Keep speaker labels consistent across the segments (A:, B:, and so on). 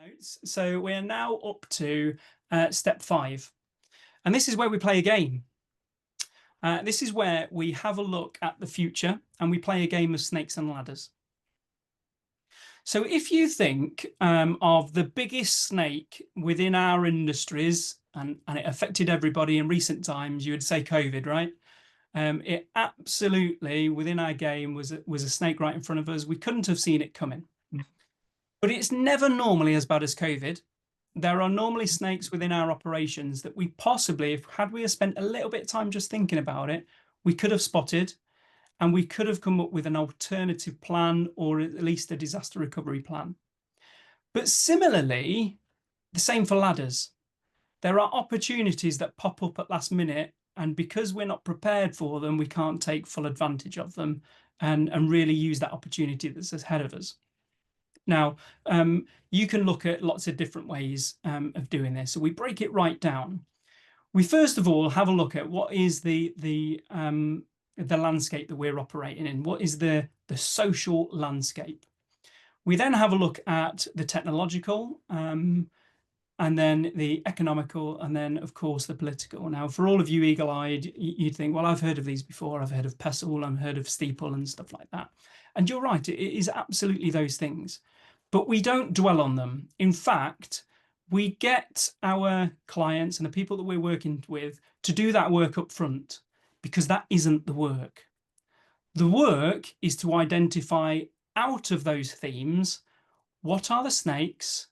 A: notes. So we're now up to step 5. And this is where we play a game. This is where we have a look at the future and we play a game of snakes and ladders. So if you think of the biggest snake within our industries, and it affected everybody in recent times, you would say COVID, right? It absolutely, within our game, was a snake right in front of us. We couldn't have seen it coming. But it's never normally as bad as COVID. There are normally snakes within our operations that we possibly, if had we spent a little bit of time just thinking about it, we could have spotted, and we could have come up with an alternative plan, or at least a disaster recovery plan. But similarly, the same for ladders. There are opportunities that pop up at last minute, and because we're not prepared for them, we can't take full advantage of them and really use that opportunity that's ahead of us. Now, you can look at lots of different ways of doing this. So we break it right down. We first of all have a look at what is the landscape that we're operating in. What is the social landscape? We then have a look at the technological, and then the economical, and then, of course, the political. Now, for all of you eagle-eyed, you'd think, well, I've heard of these before. I've heard of pestle, I've heard of steeple and stuff like that. And you're right, it is absolutely those things. But we don't dwell on them. In fact, we get our clients and the people that we're working with to do that work up front, because that isn't the work. The work is to identify out of those themes, what are the snakes,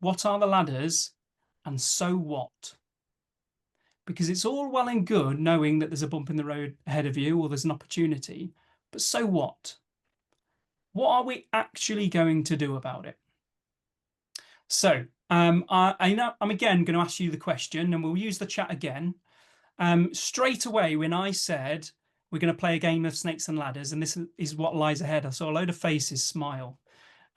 A: what are the ladders, and so what? Because it's all well and good knowing that there's a bump in the road ahead of you or there's an opportunity, but so what? What are we actually going to do about it? So I'm again going to ask you the question, and we'll use the chat again. Straight away, when I said we're going to play a game of snakes and ladders, and this is what lies ahead, I saw a load of faces smile,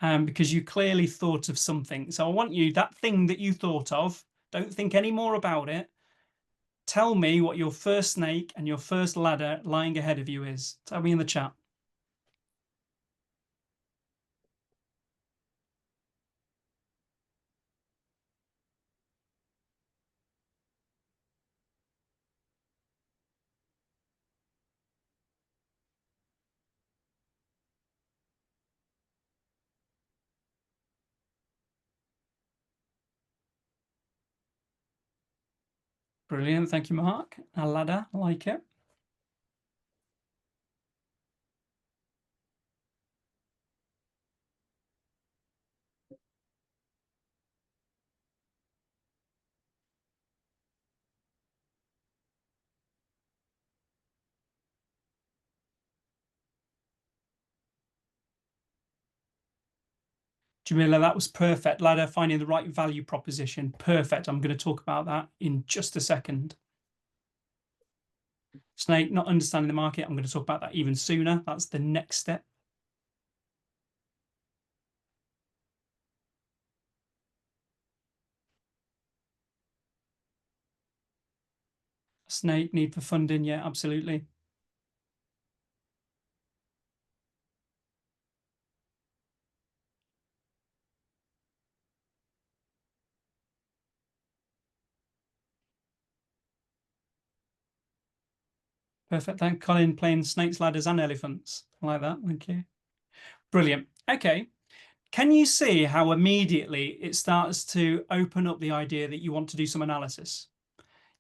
A: because you clearly thought of something. So I want you, that thing that you thought of, don't think any more about it. Tell me what your first snake and your first ladder lying ahead of you is. Tell me in the chat. Brilliant. Thank you, Mark. A ladder, I like it. Jamila, that was perfect. Ladder, finding the right value proposition. Perfect. I'm going to talk about that in just a second. Snake, not understanding the market. I'm going to talk about that even sooner. That's the next step. Snake, need for funding. Yeah, absolutely. Perfect. Thank Colin, playing snakes, ladders, and elephants. I like that. Thank you. Brilliant. Okay. Can you see how immediately it starts to open up the idea that you want to do some analysis?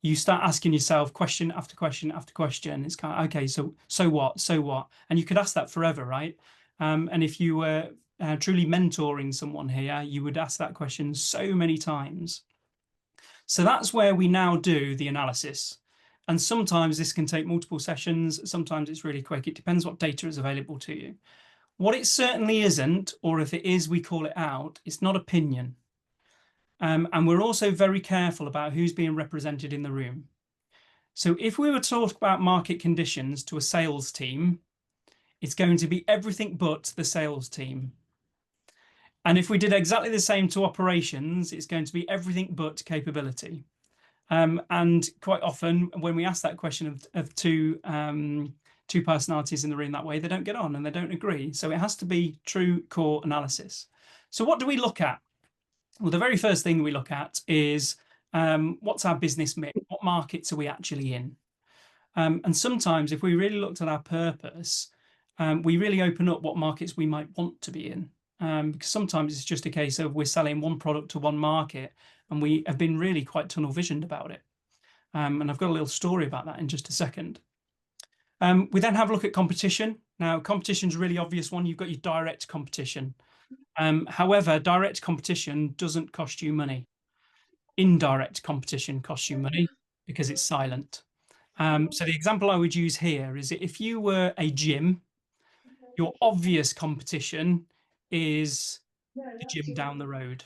A: You start asking yourself question after question after question. It's kind of, okay, so what? So what? And you could ask that forever, right? And if you were truly mentoring someone here, you would ask that question so many times. So that's where we now do the analysis. And sometimes this can take multiple sessions. Sometimes it's really quick. It depends what data is available to you. What it certainly isn't, or if it is, we call it out, it's not opinion. And we're also very careful about who's being represented in the room. So if we were to talk about market conditions to a sales team, it's going to be everything but the sales team. And if we did exactly the same to operations, it's going to be everything but capability. And quite often when we ask that question of two personalities in the room that way, they don't get on and they don't agree. So it has to be true core analysis. So what do we look at? Well, the very first thing we look at is what's our business mix? What markets are we actually in? And sometimes if we really looked at our purpose, we really open up what markets we might want to be in. Because sometimes it's just a case of we're selling one product to one market and we have been really quite tunnel visioned about it. And I've got a little story about that in just a second. We then have a look at competition. Now, competition is a really obvious one. You've got your direct competition. However, direct competition doesn't cost you money. Indirect competition costs you money because it's silent. So the example I would use here is that if you were a gym, your obvious competition is the gym down the road.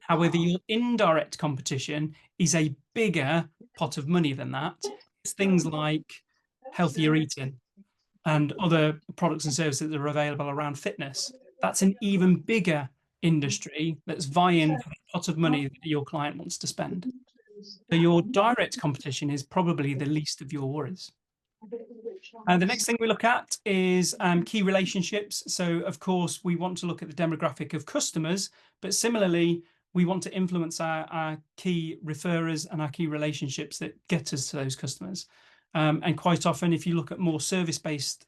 A: However, your indirect competition is a bigger pot of money than that. It's things like healthier eating and other products and services that are available around fitness. That's an even bigger industry that's vying for the pot of money that your client wants to spend. So your direct competition is probably the least of your worries. And the next thing we look at is key relationships. So, of course, we want to look at the demographic of customers, but similarly, we want to influence our key referrers and our key relationships that get us to those customers. And quite often, if you look at more service-based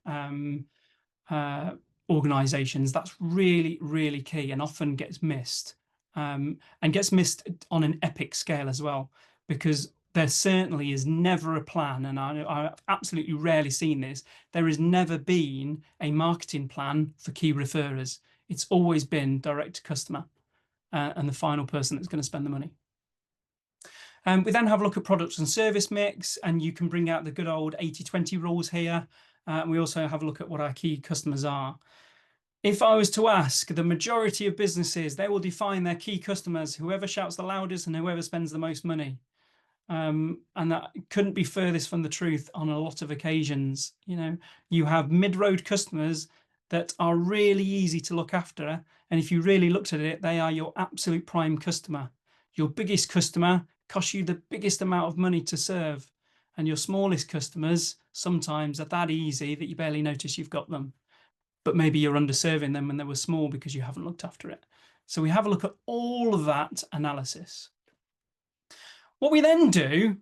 A: organizations, that's really, really key and often gets missed. And gets missed on an epic scale as well, because there certainly is never a plan, and I've absolutely rarely seen this. There has never been a marketing plan for key referrers. It's always been direct to customer and the final person that's going to spend the money. We then have a look at products and service mix, and you can bring out the good old 80-20 rules here. We also have a look at what our key customers are. If I was to ask the majority of businesses, they will define their key customers, whoever shouts the loudest and whoever spends the most money. And that couldn't be furthest from the truth on a lot of occasions. You have mid-road customers that are really easy to look after. And if you really looked at it, they are your absolute prime customer. Your biggest customer costs you the biggest amount of money to serve. And your smallest customers sometimes are that easy that you barely notice you've got them. But maybe you're underserving them when they were small because you haven't looked after it. So we have a look at all of that analysis. What we then do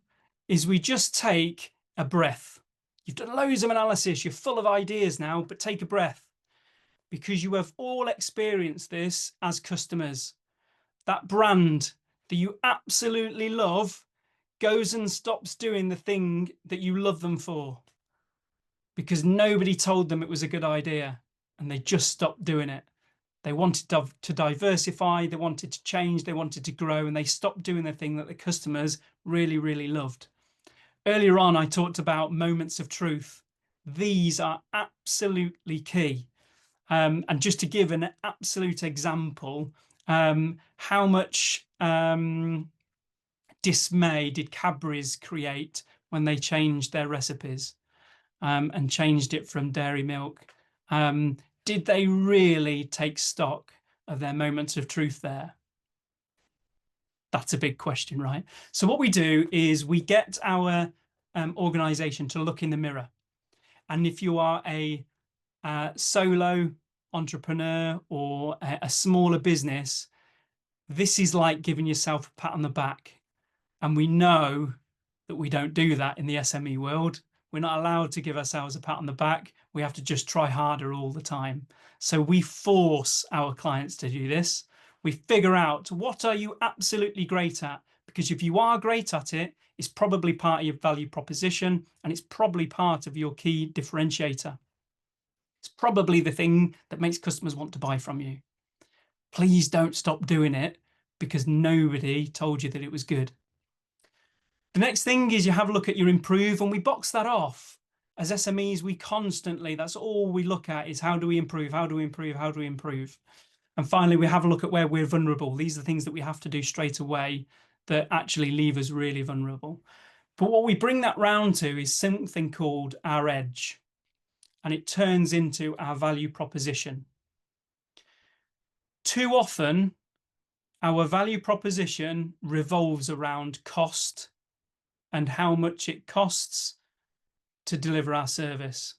A: is we just take a breath. You've done loads of analysis, you're full of ideas now, but take a breath, because you have all experienced this as customers. That brand that you absolutely love goes and stops doing the thing that you love them for because nobody told them it was a good idea and they just stopped doing it. They wanted to diversify, they wanted to change, they wanted to grow, and they stopped doing the thing that the customers really, really loved. Earlier on, I talked about moments of truth. These are absolutely key. And just to give an absolute example, how much dismay did Cadbury's create when they changed their recipes and changed it from dairy milk? Did they really take stock of their moments of truth there? That's a big question, right? So what we do is we get our organization to look in the mirror. And if you are a solo entrepreneur or a smaller business, this is like giving yourself a pat on the back. And we know that we don't do that in the SME world. We're not allowed to give ourselves a pat on the back. We have to just try harder all the time. So we force our clients to do this. We figure out, what are you absolutely great at? Because if you are great at it, it's probably part of your value proposition and it's probably part of your key differentiator. It's probably the thing that makes customers want to buy from you. Please don't stop doing it because nobody told you that it was good. The next thing is you have a look at your improve, and we box that off. As SMEs, we constantly, that's all we look at is how do we improve, how do we improve, how do we improve? And finally, we have a look at where we're vulnerable. These are the things that we have to do straight away that actually leave us really vulnerable. But what we bring that round to is something called our edge, and it turns into our value proposition. Too often, our value proposition revolves around cost and how much it costs to deliver our service.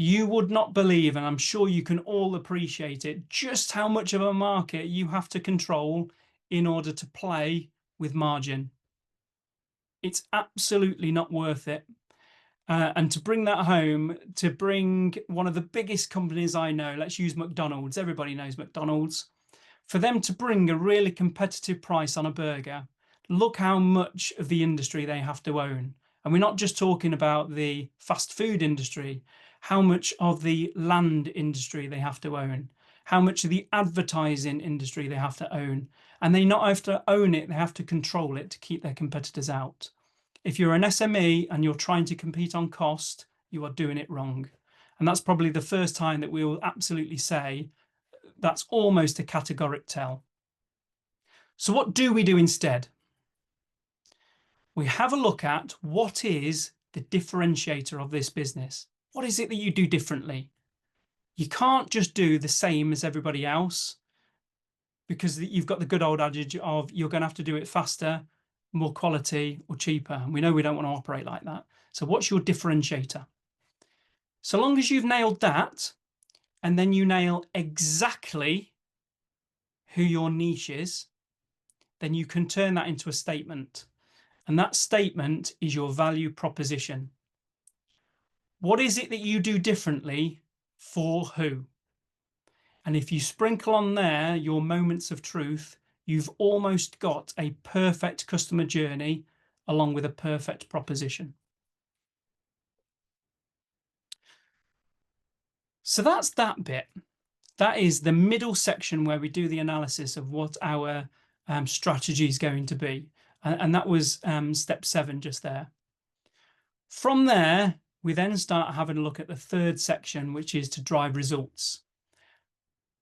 A: You would not believe, and I'm sure you can all appreciate it, just how much of a market you have to control in order to play with margin. It's absolutely not worth it. And to bring that home, to bring one of the biggest companies I know, let's use McDonald's. Everybody knows McDonald's. For them to bring a really competitive price on a burger, look how much of the industry they have to own. And we're not just talking about the fast food industry, how much of the land industry they have to own, how much of the advertising industry they have to own. And they not have to own it, they have to control it to keep their competitors out. If you're an SME and you're trying to compete on cost, you are doing it wrong. And that's probably the first time that we will absolutely say that's almost a categoric tell. So what do we do instead? We have a look at what is the differentiator of this business. What is it that you do differently? You can't just do the same as everybody else, because you've got the good old adage of you're going to have to do it faster, more quality, or cheaper. And we know we don't want to operate like that. So what's your differentiator? So long as you've nailed that, and then you nail exactly who your niche is, then you can turn that into a statement. And that statement is your value proposition. What is it that you do differently for who? And if you sprinkle on there your moments of truth, you've almost got a perfect customer journey along with a perfect proposition. So that's that bit. That is the middle section where we do the analysis of what our strategy is going to be. And that was step 7 just there. From there, we then start having a look at the third section, which is to drive results.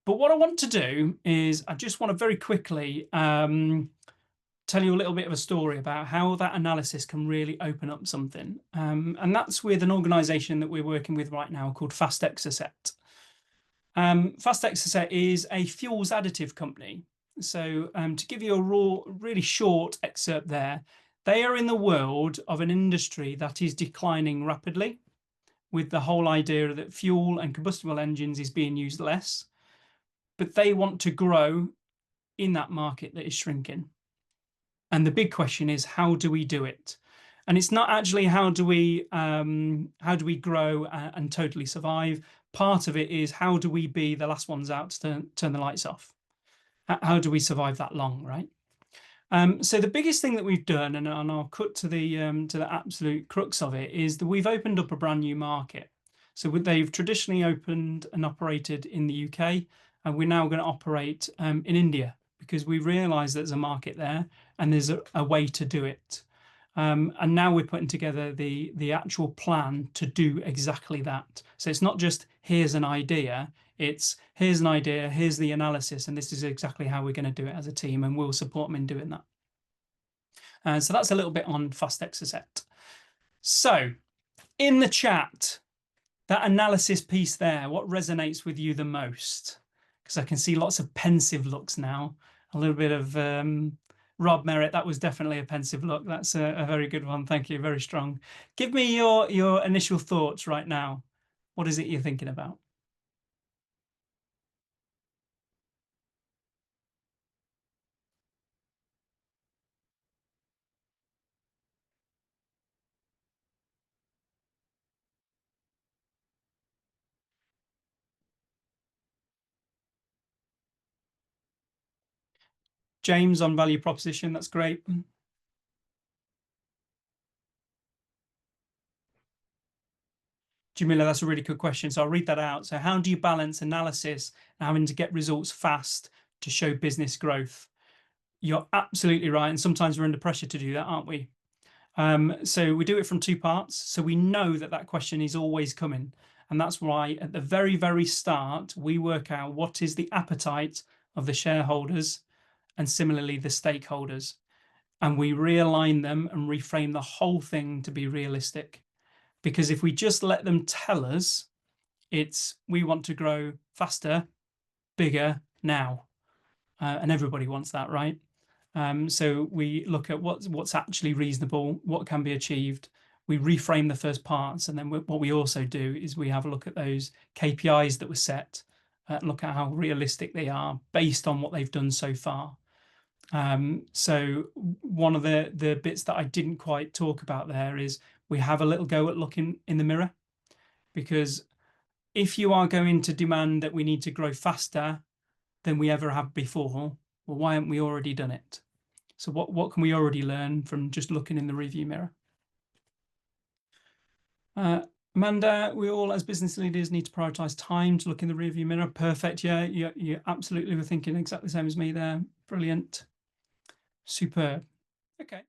A: But what I want to do is I just want to very quickly tell you a little bit of a story about how that analysis can really open up something. And that's with an organization that we're working with right now called Fast Exocet. Fast Exocet is a fuels additive company. So to give you a really short excerpt there, they are in the world of an industry that is declining rapidly, with the whole idea that fuel and combustible engines is being used less, but they want to grow in that market that is shrinking. And the big question is, how do we do it? And it's not actually how do we grow and totally survive. Part of it is how do we be the last ones out to turn the lights off? How do we survive that long, right? So the biggest thing that we've done, and I'll cut to the absolute crux of it, is that we've opened up a brand new market. So they've traditionally opened and operated in the UK, and we're now going to operate in India, because we realise there's a market there and there's a way to do it. And now we're putting together the actual plan to do exactly that. So it's not just here's an idea, it's here's an idea, here's the analysis, and this is exactly how we're going to do it as a team, and we'll support them in doing that. So that's a little bit on Fast Exocet. So in the chat, that analysis piece there, what resonates with you the most? Because I can see lots of pensive looks now, a little bit of Rob Merritt, that was definitely a pensive look. That's a very good one. Thank you. Very strong. Give me your initial thoughts right now. What is it you're thinking about? James on value proposition. That's great. Jamila, that's a really good question. So I'll read that out. So how do you balance analysis and having to get results fast to show business growth? You're absolutely right. And sometimes we're under pressure to do that, aren't we? So we do it from 2 parts. So we know that question is always coming. And that's why at the very, very start, we work out what is the appetite of the shareholders and similarly the stakeholders. And we realign them and reframe the whole thing to be realistic. Because if we just let them tell us, we want to grow faster, bigger now. And everybody wants that, right? So we look at what's actually reasonable, what can be achieved, we reframe the first parts, and then what we also do is we have a look at those KPIs that were set, look at how realistic they are based on what they've done so far. So one of the bits that I didn't quite talk about there is we have a little go at looking in the mirror, because if you are going to demand that we need to grow faster than we ever have before, well, why haven't we already done it? So what can we already learn from just looking in the review mirror? Amanda, we all as business leaders need to prioritize time to look in the rearview mirror. Perfect. Yeah, you absolutely were thinking exactly the same as me there. Brilliant. Superb. Okay.